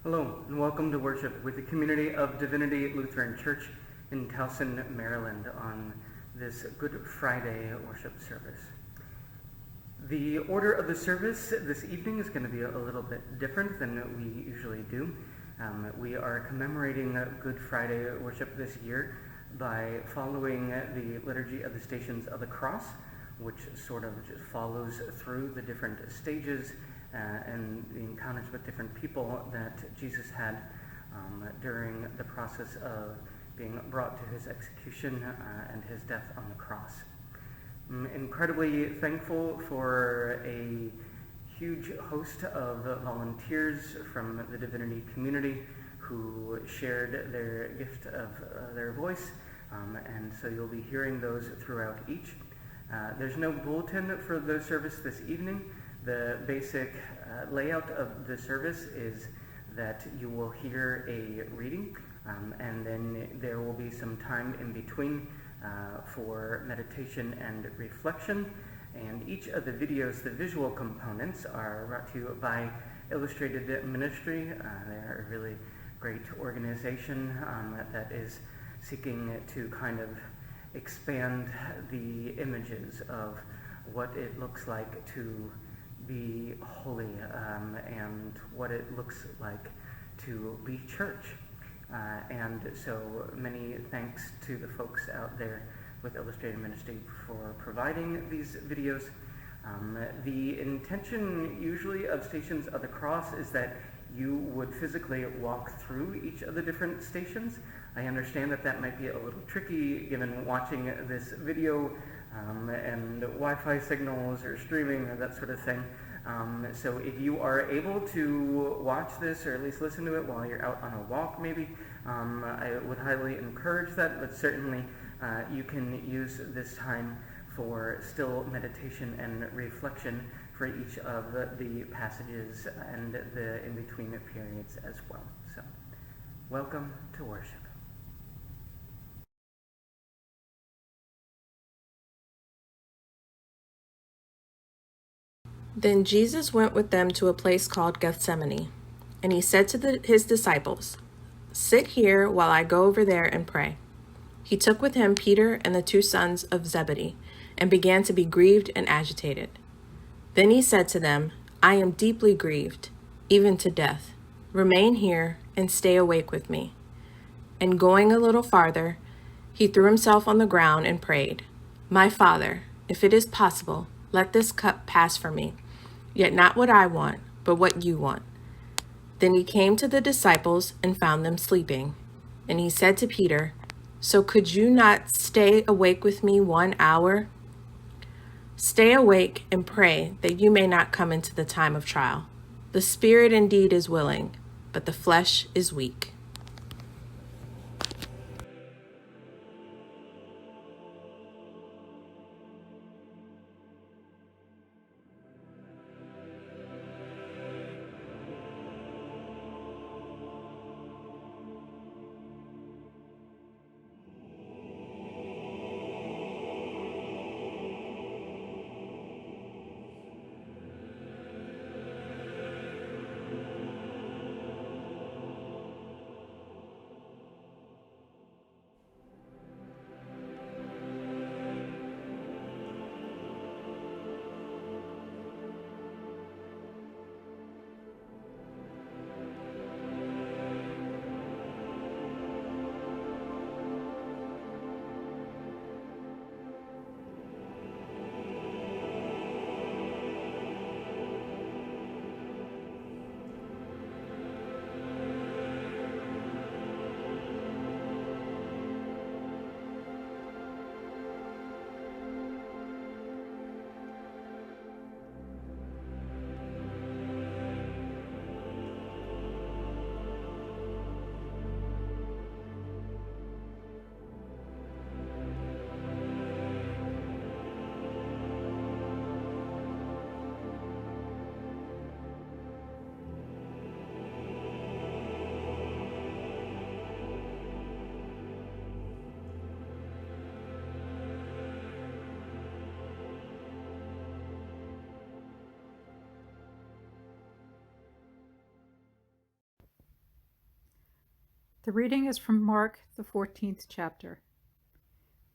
Hello, and welcome to worship with the Community of Divinity Lutheran Church in Towson, Maryland on this Good Friday worship service. The order of the service this evening is going to be a little bit different than we usually do. We are commemorating Good Friday worship this year by following the Liturgy of the Stations of the Cross, which sort of just follows through the different stages and the encounters with different people that Jesus had during the process of being brought to his execution and his death on the cross. I'm incredibly thankful for a huge host of volunteers from the Divinity community who shared their gift of their voice, and so you'll be hearing those throughout each. There's no bulletin for the service this evening. The basic layout of the service is that you will hear a reading, and then there will be some time in between for meditation and reflection. And each of the videos, the visual components, are brought to you by Illustrated Ministry. They're a really great organization that is seeking to kind of expand the images of what it looks like to be holy and what it looks like to be church. And so many thanks to the folks out there with Illustrated Ministry for providing these videos. The intention usually of Stations of the Cross is that you would physically walk through each of the different stations. I understand that that might be a little tricky given watching this video and Wi-Fi signals or streaming or that sort of thing. So if you are able to watch this or at least listen to it while you're out on a walk maybe, I would highly encourage that, but certainly you can use this time for still meditation and reflection for each of the passages and the in-between periods as well. So, welcome to worship. Then Jesus went with them to a place called Gethsemane, and he said to his disciples, "Sit here while I go over there and pray." He took with him Peter and the two sons of Zebedee, and began to be grieved and agitated. Then he said to them, "I am deeply grieved, even to death. Remain here and stay awake with me." And going a little farther, he threw himself on the ground and prayed, "My Father, if it is possible, let this cup pass from me. Yet not what I want, but what you want." Then he came to the disciples and found them sleeping. And he said to Peter, "So could you not stay awake with me 1 hour? Stay awake and pray that you may not come into the time of trial. The spirit indeed is willing, but the flesh is weak." The reading is from Mark, the 14th chapter.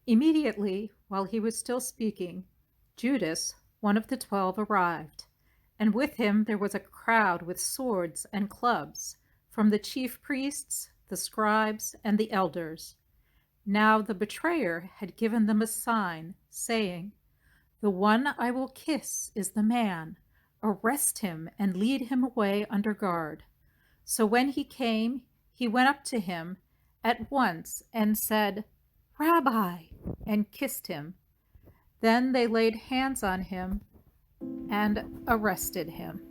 Immediately, while he was still speaking, Judas, one of the 12, arrived, and with him there was a crowd with swords and clubs from the chief priests, the scribes, and the elders. Now the betrayer had given them a sign, saying, "The one I will kiss is the man. Arrest him and lead him away under guard." So when he came, he went up to him at once and said, "Rabbi," and kissed him. Then they laid hands on him and arrested him.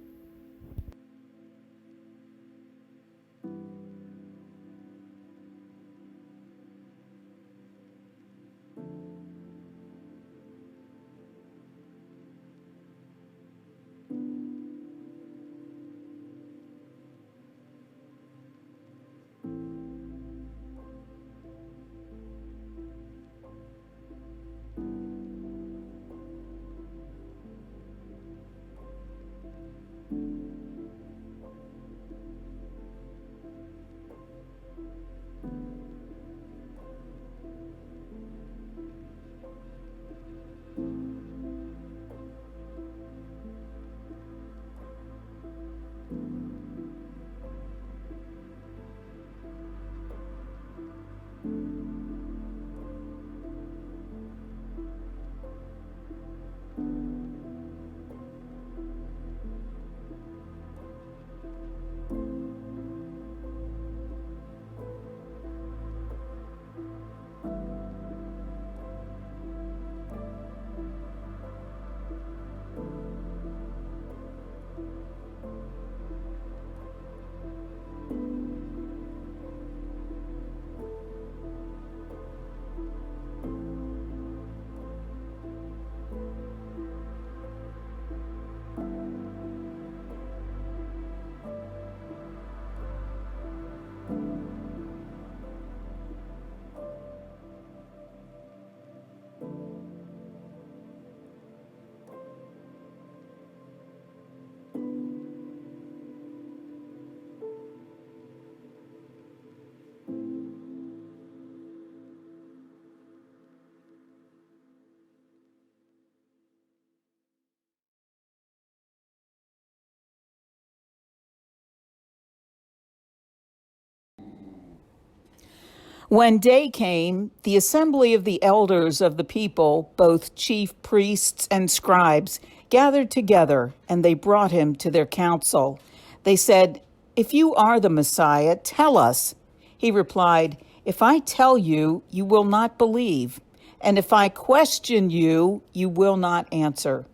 When day came, the assembly of the elders of the people, both chief priests and scribes, gathered together, and they brought him to their council. They said, "If you are the Messiah, tell us." He replied, "If I tell you, you will not believe, and if I question you, you will not answer.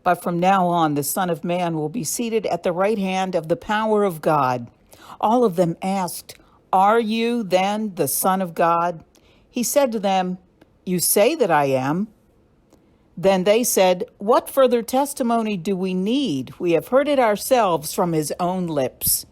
But from now on, the Son of Man will be seated at the right hand of the power of God." All of them asked, "Are you then the Son of God?" He said to them, "You say that I am." Then they said, "What further testimony do we need? We have heard it ourselves from his own lips."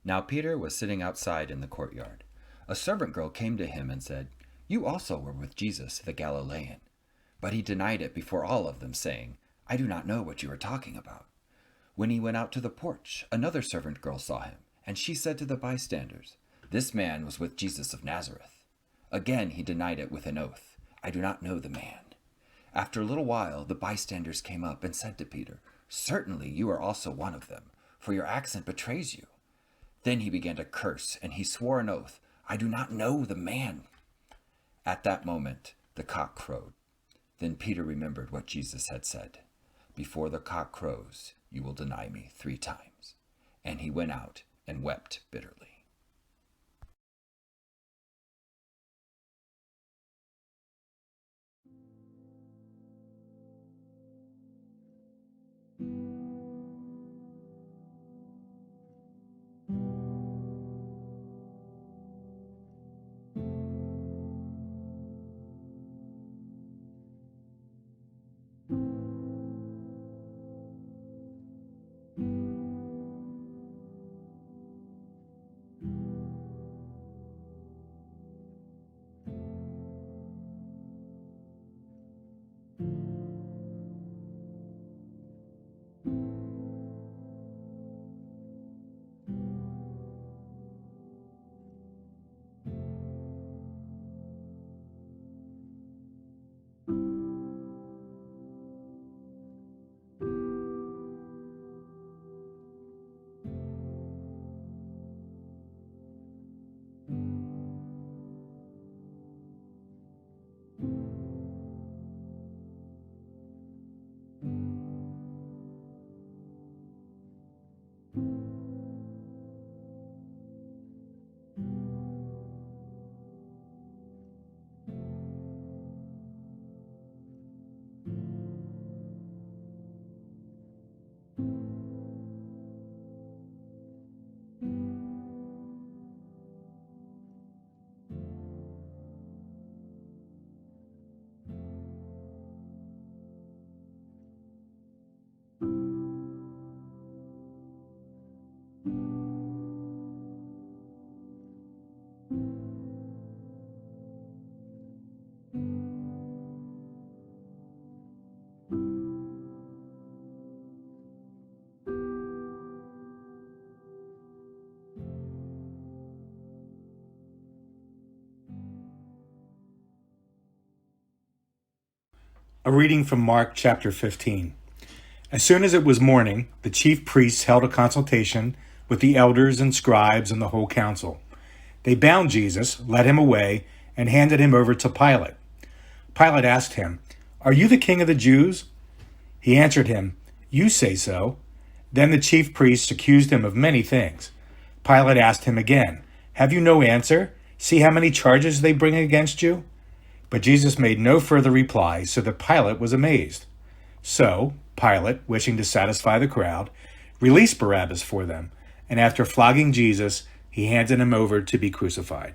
Now Peter was sitting outside in the courtyard. A servant girl came to him and said, "You also were with Jesus, the Galilean." But he denied it before all of them, saying, "I do not know what you are talking about." When he went out to the porch, another servant girl saw him, and she said to the bystanders, "This man was with Jesus of Nazareth." Again he denied it with an oath, "I do not know the man." After a little while, the bystanders came up and said to Peter, "Certainly you are also one of them, for your accent betrays you." Then he began to curse, and he swore an oath, "I do not know the man." At that moment, the cock crowed. Then Peter remembered what Jesus had said, "Before the cock crows, you will deny me 3 times." And he went out and wept bitterly. A reading from Mark chapter 15. As soon as it was morning, the chief priests held a consultation with the elders and scribes and the whole council. They bound Jesus, led him away, and handed him over to Pilate. Pilate asked him, "Are you the king of the Jews?" He answered him, "You say so." Then the chief priests accused him of many things. Pilate asked him again, "Have you no answer? See how many charges they bring against you?" But Jesus made no further reply, so that Pilate was amazed. So Pilate, wishing to satisfy the crowd, released Barabbas for them, and after flogging Jesus, he handed him over to be crucified.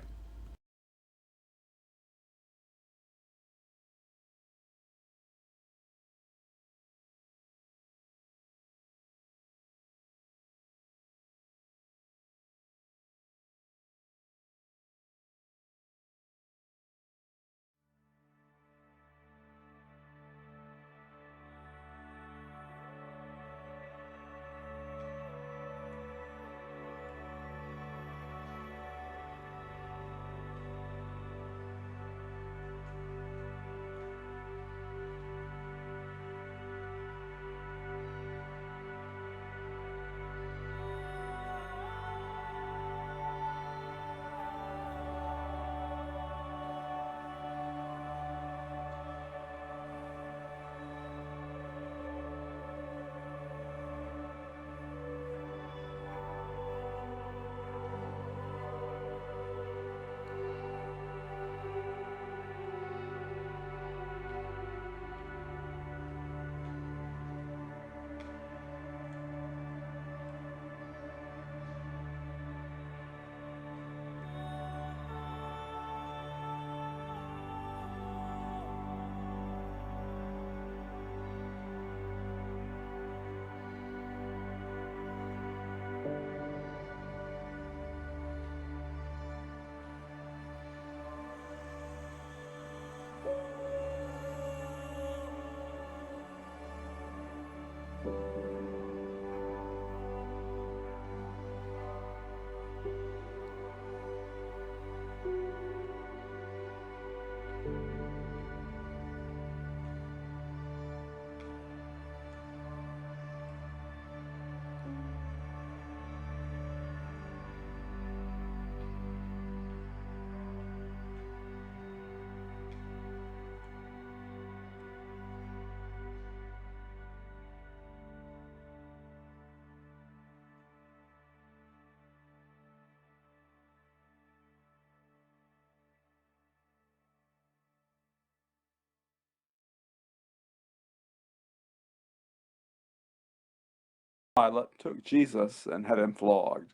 Pilate took Jesus and had him flogged.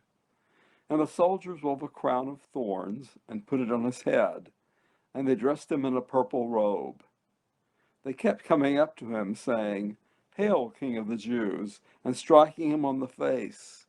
And the soldiers wove a crown of thorns and put it on his head, and they dressed him in a purple robe. They kept coming up to him, saying, "Hail, King of the Jews," and striking him on the face.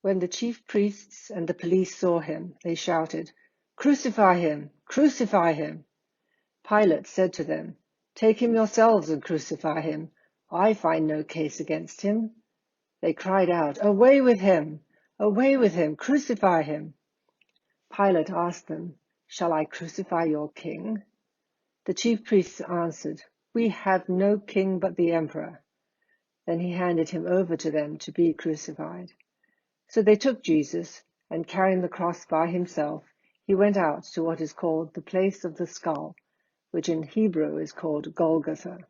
When the chief priests and the police saw him, they shouted, "Crucify him! Crucify him!" Pilate said to them, "Take him yourselves and crucify him. I find no case against him." They cried out, "Away with him! Away with him! Crucify him!" Pilate asked them, "Shall I crucify your king?" The chief priests answered, "We have no king but the emperor." Then he handed him over to them to be crucified. So they took Jesus, and carrying the cross by himself, he went out to what is called the place of the skull, which in Hebrew is called Golgotha.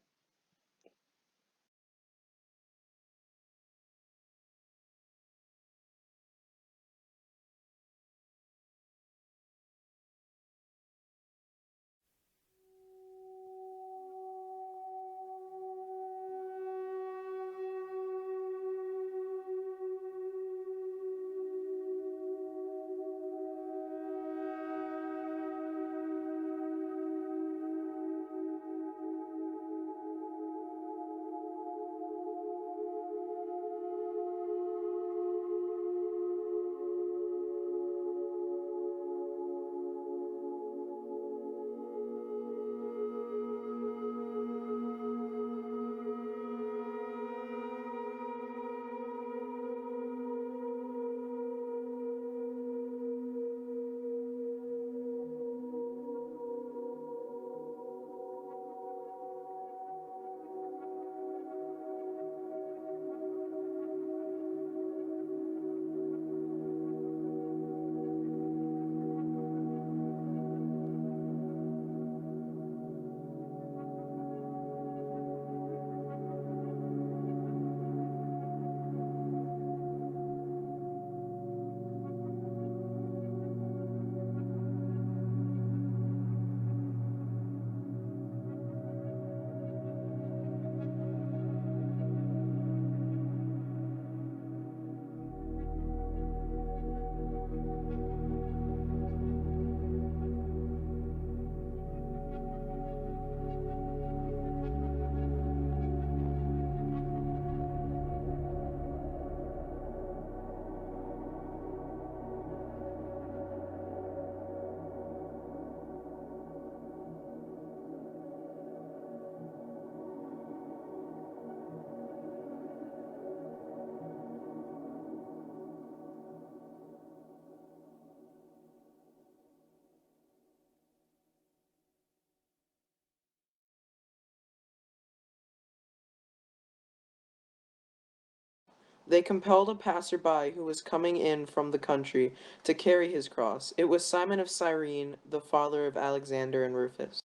They compelled a passerby who was coming in from the country to carry his cross. It was Simon of Cyrene, the father of Alexander and Rufus.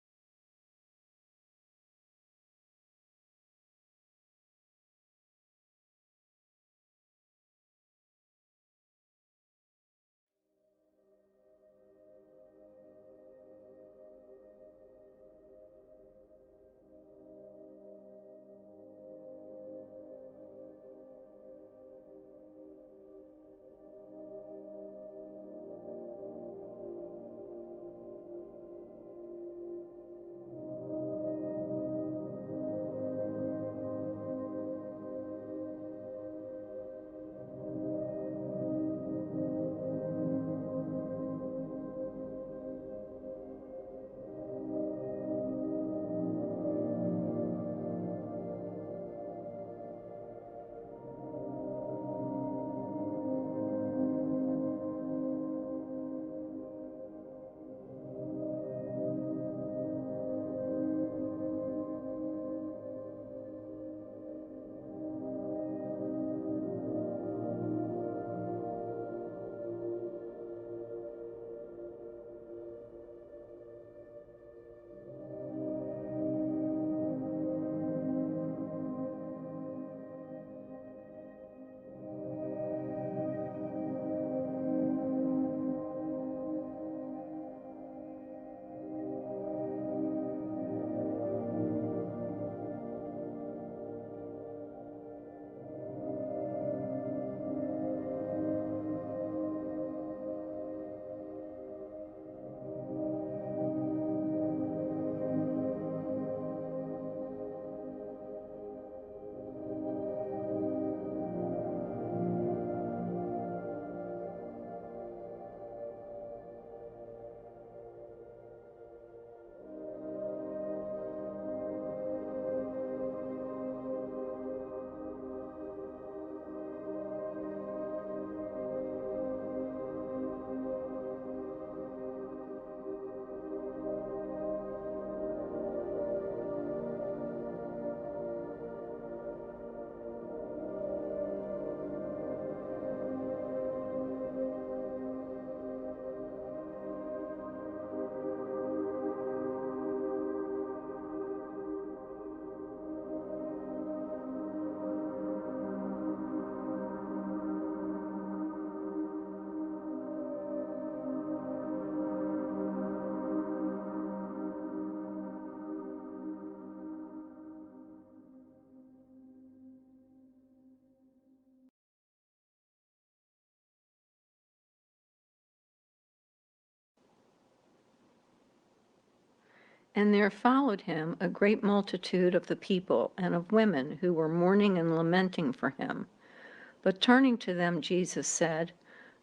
And there followed him a great multitude of the people and of women who were mourning and lamenting for him. But turning to them, Jesus said,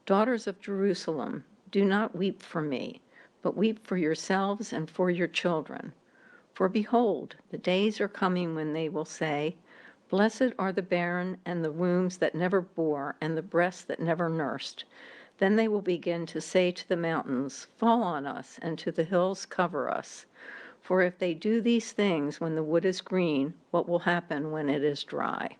Daughters of Jerusalem, do not weep for me, but weep for yourselves and for your children. For behold, the days are coming when they will say, Blessed are the barren and the wombs that never bore and the breasts that never nursed. Then they will begin to say to the mountains, Fall on us, and to the hills, cover us. For if they do these things when the wood is green, what will happen when it is dry?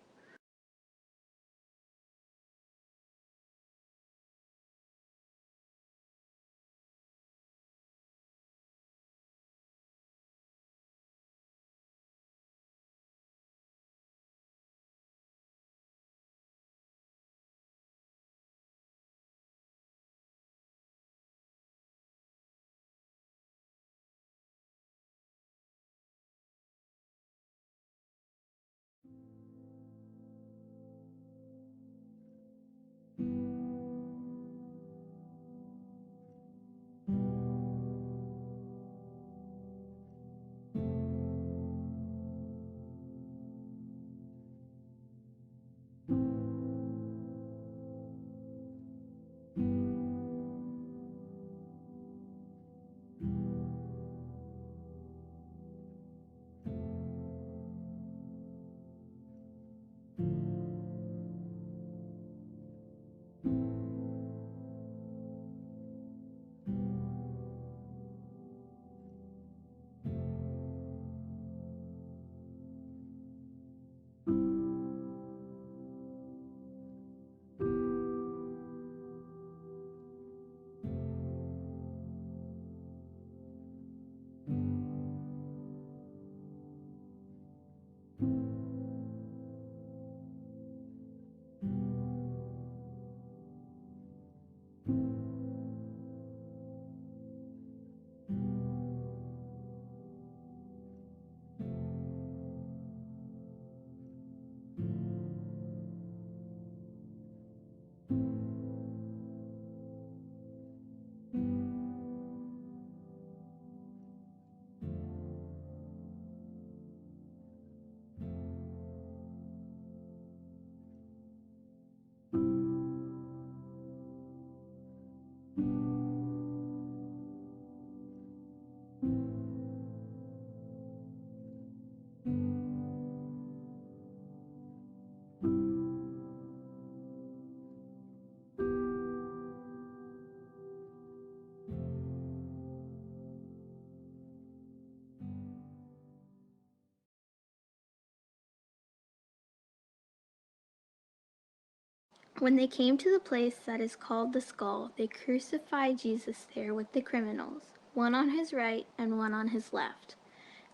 When they came to the place that is called the Skull, they crucified Jesus there with the criminals, one on his right and one on his left.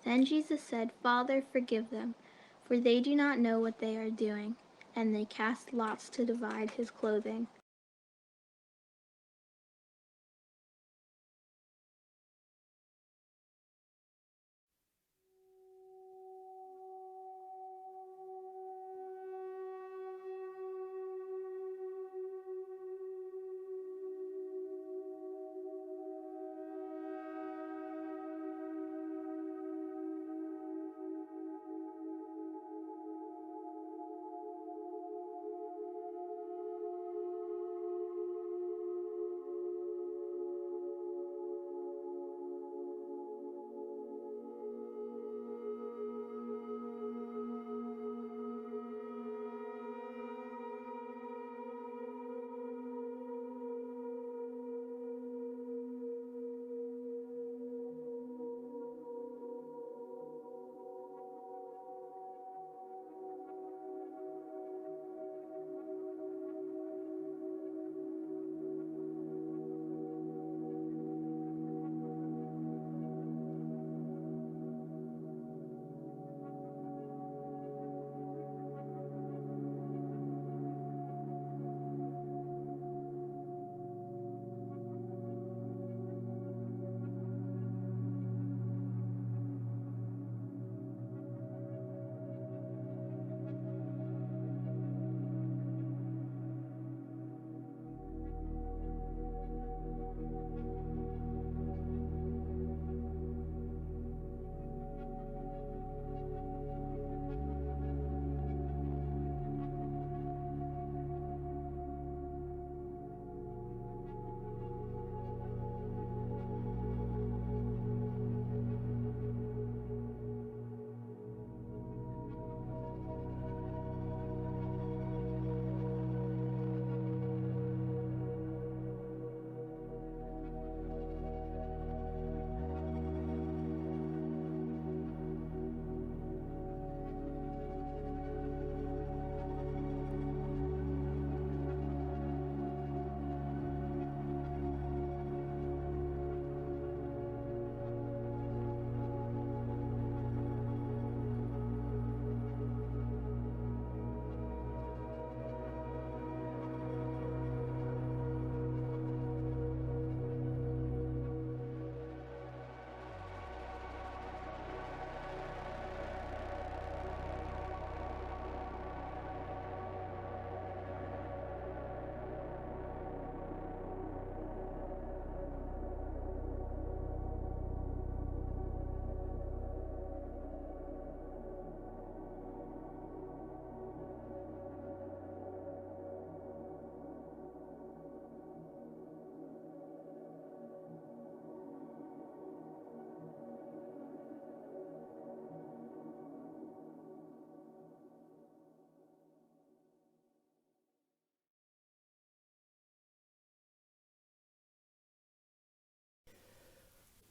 Then Jesus said, "Father, forgive them, for they do not know what they are doing." And they cast lots to divide his clothing.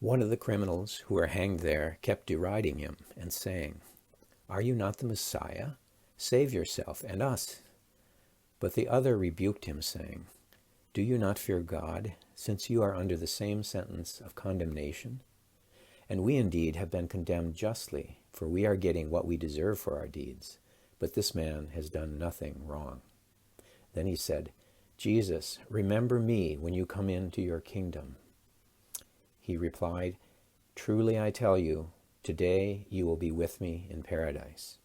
One of the criminals who were hanged there kept deriding him and saying, "Are you not the Messiah? Save yourself and us." But the other rebuked him, saying, "Do you not fear God, since you are under the same sentence of condemnation? And we indeed have been condemned justly, for we are getting what we deserve for our deeds. But this man has done nothing wrong." Then he said, "Jesus, remember me when you come into your kingdom." He replied, "Truly I tell you, today you will be with me in paradise."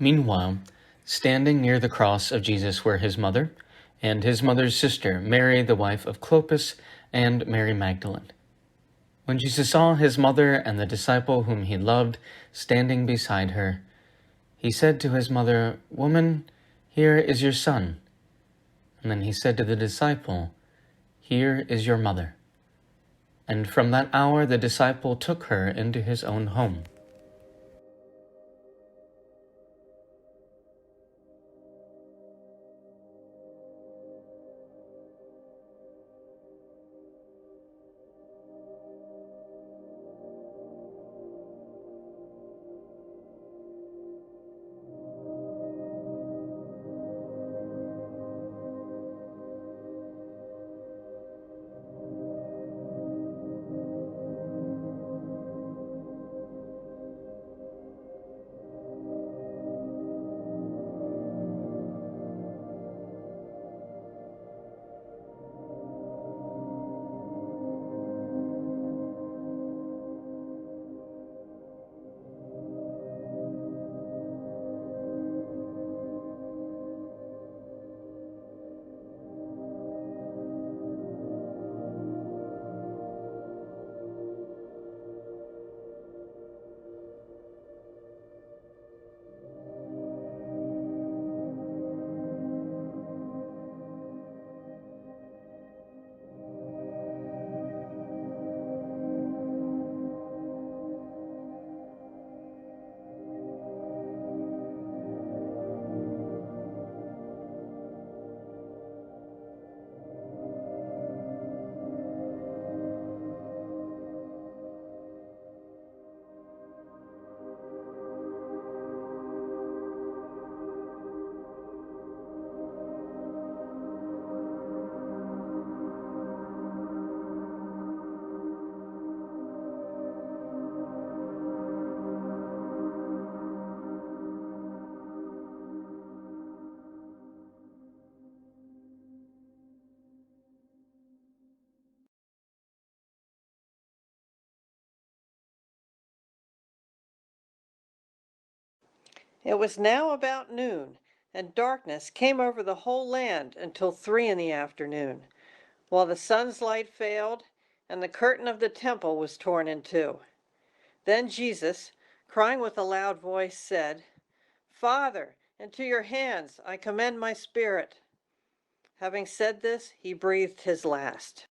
Meanwhile, standing near the cross of Jesus were his mother, and his mother's sister, Mary, the wife of Clopas, and Mary Magdalene. When Jesus saw his mother and the disciple whom he loved standing beside her, he said to his mother, "Woman, here is your son." And then he said to the disciple, "Here is your mother." And from that hour the disciple took her into his own home. It was now about noon, and darkness came over the whole land until 3 in the afternoon, while the sun's light failed, and the curtain of the temple was torn in two. Then Jesus, crying with a loud voice, said, "Father, into your hands I commend my spirit." Having said this, he breathed his last.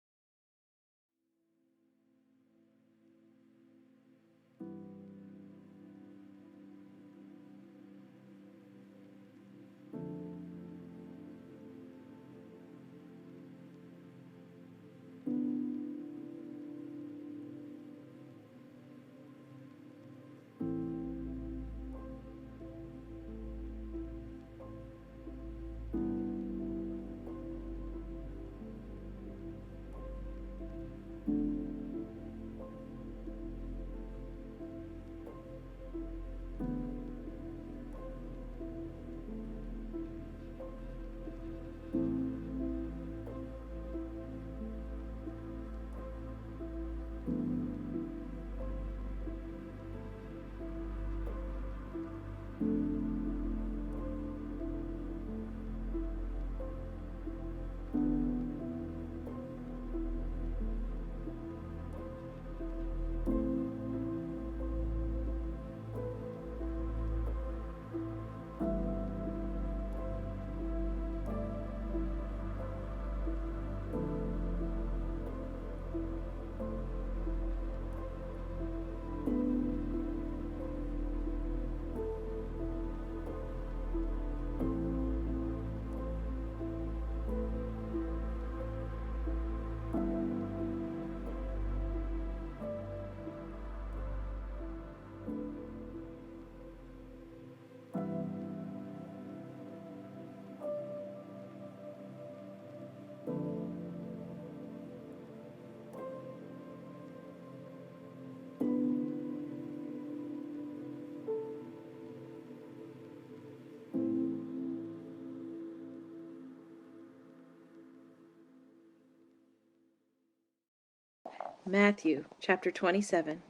Matthew chapter 27,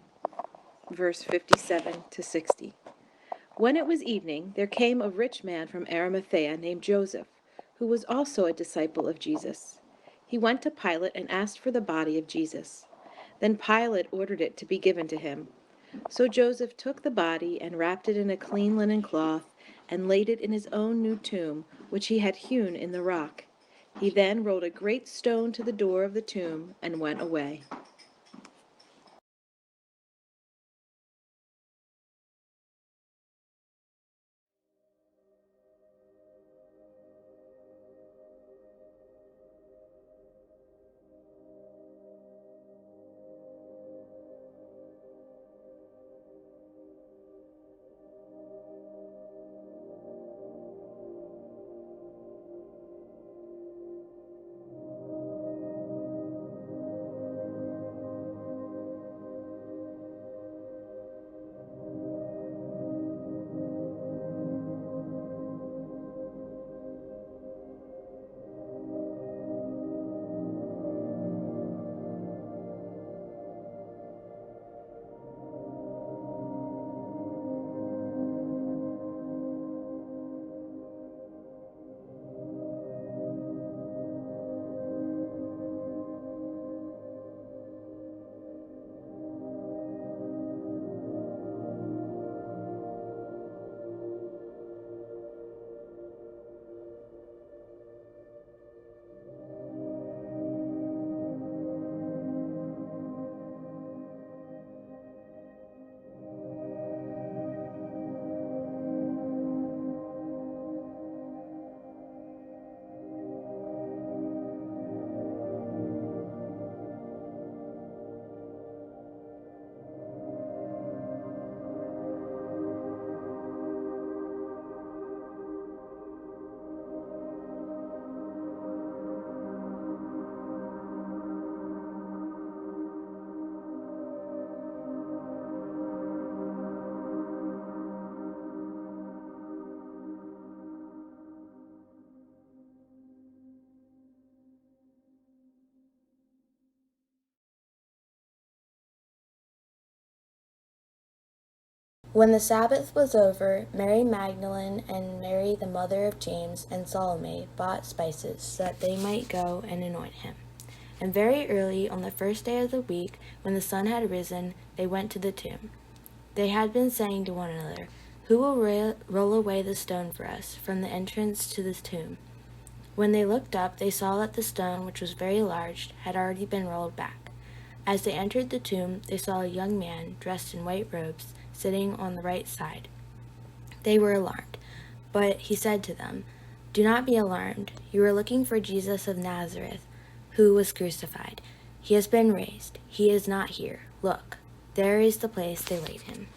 verse 57 to 60. When it was evening, there came a rich man from Arimathea named Joseph, who was also a disciple of Jesus. He went to Pilate and asked for the body of Jesus. Then Pilate ordered it to be given to him. So Joseph took the body and wrapped it in a clean linen cloth and laid it in his own new tomb, which he had hewn in the rock. He then rolled a great stone to the door of the tomb and went away. When the Sabbath was over, Mary Magdalene and Mary the mother of James and Salome bought spices so that they might go and anoint him. And very early on the first day of the week, when the sun had risen, they went to the tomb. They had been saying to one another, "Who will roll away the stone for us from the entrance to the tomb?" When they looked up, they saw that the stone, which was very large, had already been rolled back. As they entered the tomb, they saw a young man dressed in white robes sitting on the right side. They were alarmed, but he said to them, "Do not be alarmed. You are looking for Jesus of Nazareth, who was crucified. He has been raised. He is not here. Look, there is the place they laid him."